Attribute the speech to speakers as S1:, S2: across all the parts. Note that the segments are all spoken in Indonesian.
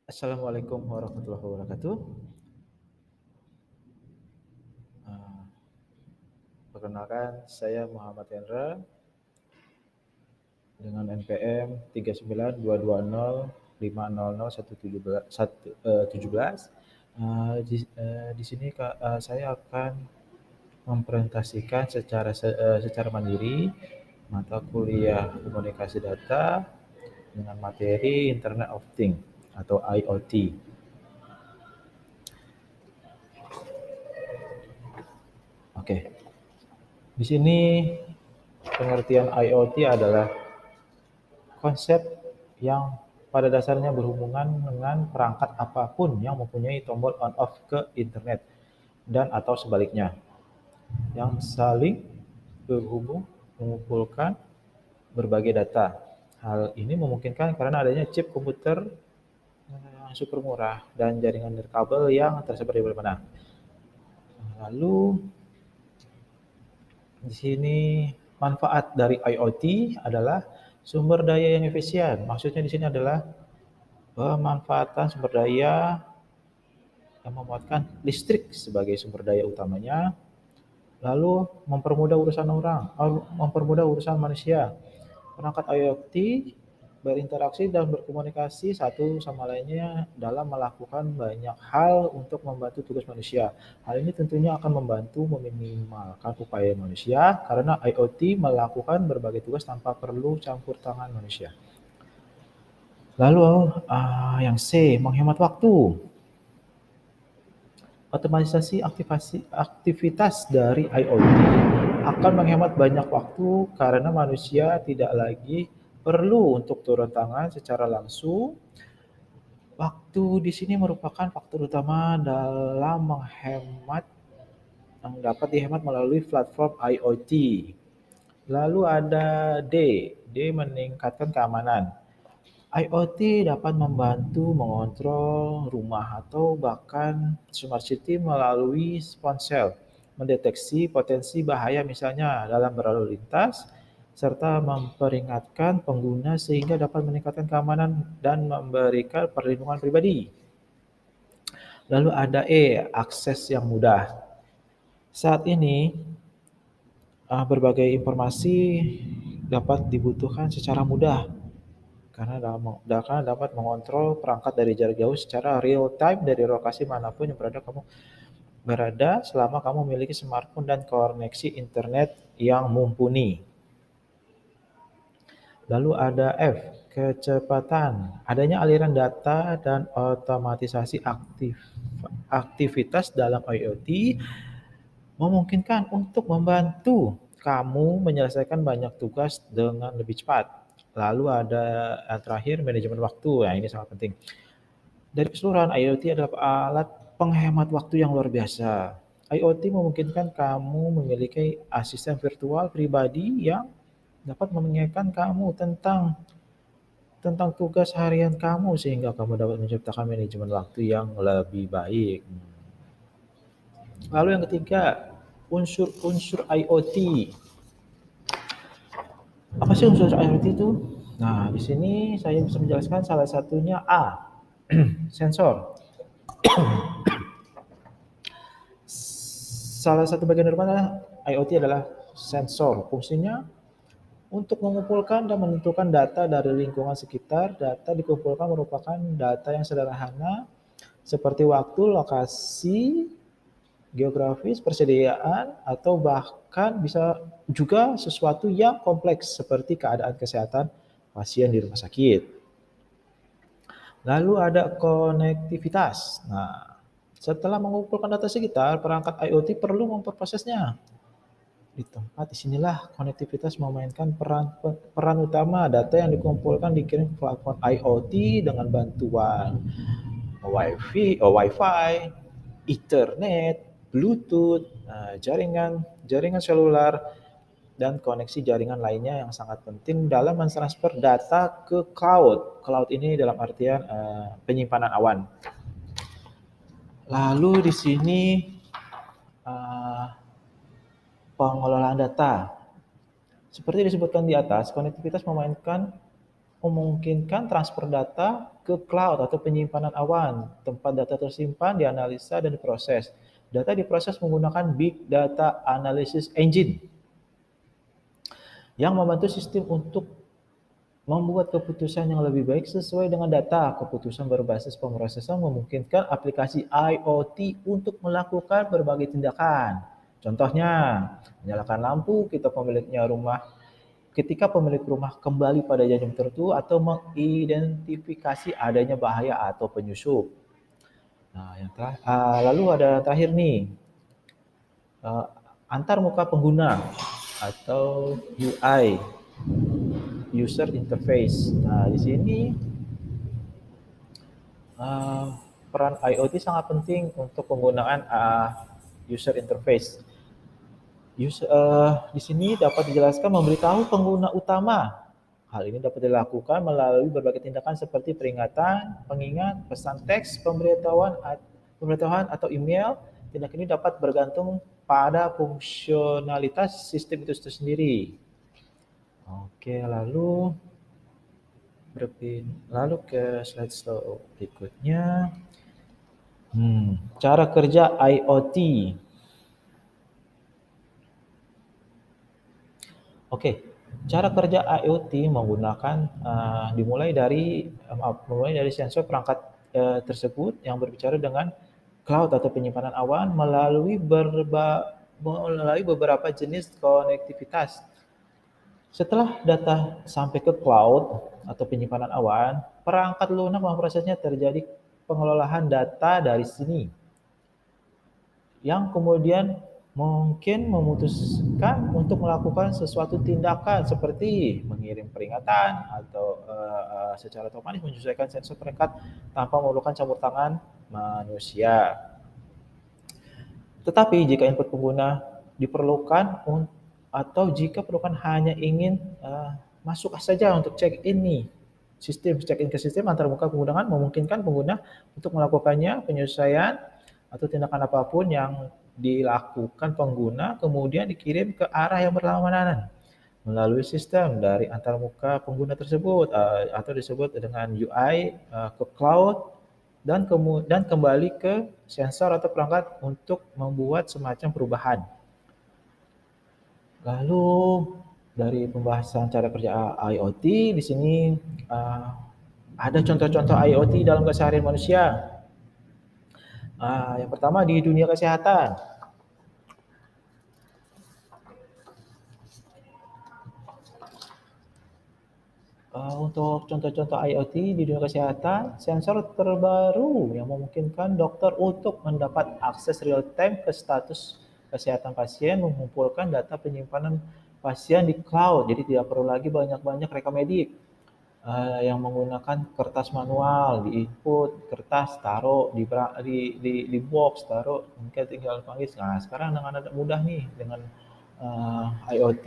S1: Assalamualaikum warahmatullahi wabarakatuh. Uh, Perkenalkan, saya Muhammad Hendra dengan NPM 3922050017. Di sini saya akan mempresentasikan secara mandiri mata kuliah komunikasi data dengan materi Internet of Things atau IoT. Oke, di sini pengertian IoT adalah konsep yang pada dasarnya berhubungan dengan perangkat apapun yang mempunyai tombol on/off ke internet dan atau sebaliknya, yang saling berhubung mengumpulkan berbagai data. Hal ini memungkinkan karena adanya chip komputer yang super murah dan jaringan nirkabel yang tersebar di mana-mana. Lalu di sini manfaat dari IoT adalah sumber daya yang efisien. Maksudnya di sini adalah pemanfaatan sumber daya yang memanfaatkan listrik sebagai sumber daya utamanya, lalu mempermudah urusan manusia. Perangkat IoT berinteraksi dan berkomunikasi satu sama lainnya dalam melakukan banyak hal untuk membantu tugas manusia. Hal ini tentunya akan membantu meminimalkan upaya manusia karena IoT melakukan berbagai tugas tanpa perlu campur tangan manusia. Lalu yang C, menghemat waktu. Otomatisasi aktivitas dari IoT akan menghemat banyak waktu karena manusia tidak lagi perlu untuk turun tangan secara langsung. Waktu di sini merupakan faktor utama dalam menghemat yang dapat dihemat melalui platform IoT. Lalu ada D, meningkatkan keamanan. IoT dapat membantu mengontrol rumah atau bahkan smart city melalui ponsel, mendeteksi potensi bahaya misalnya dalam berlalu lintas, serta memperingatkan pengguna sehingga dapat meningkatkan keamanan dan memberikan perlindungan pribadi. Lalu ada E, akses yang mudah. Saat ini, berbagai informasi dapat dibutuhkan secara mudah karena dapat mengontrol perangkat dari jarak jauh secara real time dari lokasi manapun yang kamu berada selama kamu memiliki smartphone dan koneksi internet yang mumpuni. Lalu ada F, kecepatan. Adanya aliran data dan otomatisasi aktivitas dalam IoT memungkinkan untuk membantu kamu menyelesaikan banyak tugas dengan lebih cepat. Lalu ada yang terakhir, manajemen waktu. Nah, ini sangat penting. Dari keseluruhan, IoT adalah alat penghemat waktu yang luar biasa. IoT memungkinkan kamu memiliki asisten virtual pribadi yang dapat mengingatkan kamu tentang tentang tugas harian kamu sehingga kamu dapat menciptakan manajemen waktu yang lebih baik. Lalu yang ketiga, unsur-unsur IoT. Apa sih unsur IoT itu? Nah, di sini saya bisa menjelaskan salah satunya A, sensor. Salah satu bagian daripada IoT adalah sensor. Fungsinya untuk mengumpulkan dan menentukan data dari lingkungan sekitar. Data dikumpulkan merupakan data yang sederhana seperti waktu, lokasi, geografis, persediaan, atau bahkan bisa juga sesuatu yang kompleks seperti keadaan kesehatan pasien di rumah sakit. Lalu ada konektivitas. Nah, setelah mengumpulkan data sekitar, perangkat IoT perlu memprosesnya. Di tempat disinilah konektivitas memainkan peran utama. Data yang dikumpulkan dikirim ke platform IoT dengan bantuan Wi-Fi, Ethernet, Bluetooth, jaringan seluler, dan koneksi jaringan lainnya yang sangat penting dalam mentransfer data ke cloud. Cloud ini dalam artian penyimpanan awan. Lalu di sini uh, pengelolaan data. Seperti disebutkan di atas, konektivitas memainkan memungkinkan transfer data ke cloud atau penyimpanan awan, tempat data tersimpan, dianalisa, dan diproses. Data diproses menggunakan Big Data Analysis Engine yang membantu sistem untuk membuat keputusan yang lebih baik sesuai dengan data. Keputusan berbasis pemrosesan memungkinkan aplikasi IoT untuk melakukan berbagai tindakan. Contohnya, menyalakan lampu ketika pemilik rumah kembali pada jam tertentu atau mengidentifikasi adanya bahaya atau penyusup. Nah, lalu ada terakhir nih, uh, antar muka pengguna atau UI, user interface. Nah, di sini uh, peran IoT sangat penting untuk penggunaan user interface. Di sini dapat dijelaskan memberitahu pengguna utama. Hal ini dapat dilakukan melalui berbagai tindakan seperti peringatan, pengingat, pesan teks, pemberitahuan atau email. Tindakan ini dapat bergantung pada fungsionalitas sistem itu sendiri. Oke, lalu ke slide berikutnya. Cara kerja IoT. Oke, cara kerja IoT menggunakan mulai dari sensor perangkat tersebut yang berbicara dengan cloud atau penyimpanan awan melalui beberapa jenis konektivitas. Setelah data sampai ke cloud atau penyimpanan awan, perangkat lunak memprosesnya. Terjadi pengelolaan data dari sini, yang kemudian mungkin memutuskan untuk melakukan sesuatu tindakan seperti mengirim peringatan atau secara otomatis menyesuaikan sensor perangkat tanpa memerlukan campur tangan manusia. Tetapi jika input pengguna diperlukan atau jika perlukan hanya ingin masuk saja untuk check-in nih, check-in ke sistem antar muka penggunaan memungkinkan pengguna untuk melakukannya penyesuaian atau tindakan apapun yang dilakukan pengguna kemudian dikirim ke arah yang berlawanan melalui sistem dari antar muka pengguna tersebut atau disebut dengan UI ke cloud dan kembali ke sensor atau perangkat untuk membuat semacam perubahan. Lalu dari pembahasan cara kerja IoT di sini ada contoh-contoh IoT dalam keseharian manusia. Yang pertama di dunia kesehatan. Untuk contoh-contoh IoT di dunia kesehatan, sensor terbaru yang memungkinkan dokter untuk mendapat akses real-time ke status kesehatan pasien, mengumpulkan data penyimpanan pasien di cloud. Jadi tidak perlu lagi banyak-banyak rekam medik yang menggunakan kertas manual, di input kertas, taruh di box, taruh, mungkin tinggal panggil. Nah, sekarang dengan ada mudah nih dengan IoT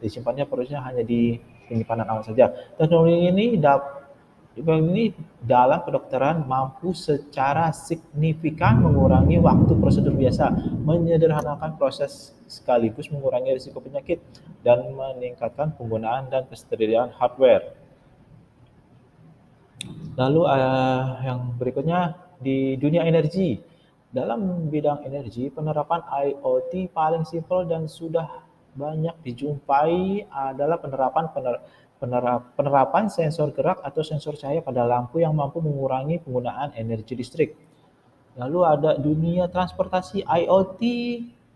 S1: disimpannya prosesnya hanya di penyimpanan awan saja. Teknologi ini dalam kedokteran mampu secara signifikan mengurangi waktu prosedur biasa, menyederhanakan proses sekaligus mengurangi risiko penyakit dan meningkatkan penggunaan dan ketersediaan hardware. Lalu yang berikutnya di dunia energi. Dalam bidang energi, penerapan IoT paling simpel dan sudah banyak dijumpai adalah penerapan sensor gerak atau sensor cahaya pada lampu yang mampu mengurangi penggunaan energi listrik. Lalu ada dunia transportasi. IoT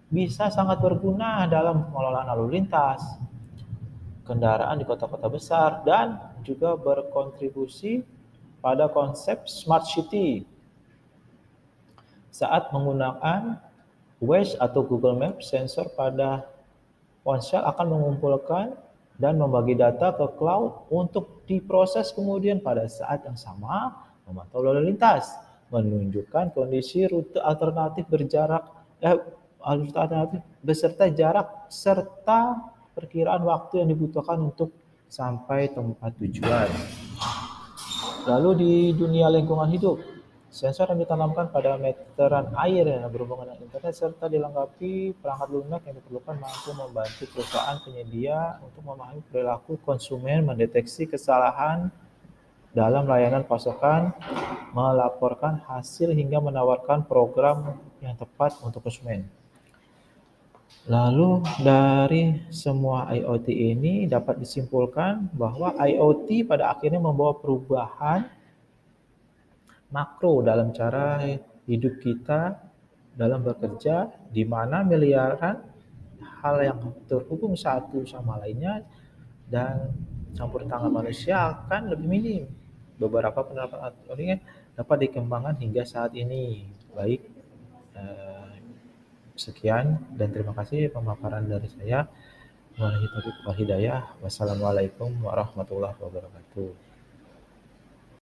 S1: bisa sangat berguna dalam pengelolaan lalu lintas, kendaraan di kota-kota besar, dan juga berkontribusi pada konsep smart city. Saat menggunakan Waze atau Google Maps, sensor pada ponsel akan mengumpulkan dan membagi data ke cloud untuk diproses kemudian pada saat yang sama memantau lalu lintas, menunjukkan kondisi rute alternatif beserta jarak serta perkiraan waktu yang dibutuhkan untuk sampai tempat tujuan. Lalu di dunia lingkungan hidup, sensor yang ditanamkan pada meteran air yang berhubungan dengan internet serta dilengkapi perangkat lunak yang diperlukan mampu membantu perusahaan penyedia untuk memahami perilaku konsumen, mendeteksi kesalahan dalam layanan pasokan, melaporkan hasil hingga menawarkan program yang tepat untuk konsumen. Lalu dari semua IoT ini dapat disimpulkan bahwa IoT pada akhirnya membawa perubahan makro dalam cara hidup kita dalam bekerja, di mana miliaran hal yang terhubung satu sama lainnya dan campur tangan manusia akan lebih minim. Beberapa penerapan ini dapat dikembangkan hingga saat ini. Baik, eh, sekian dan terima kasih pemaparan dari saya. Wabillahi taufiq wal hidayah. Wassalamualaikum warahmatullahi wabarakatuh.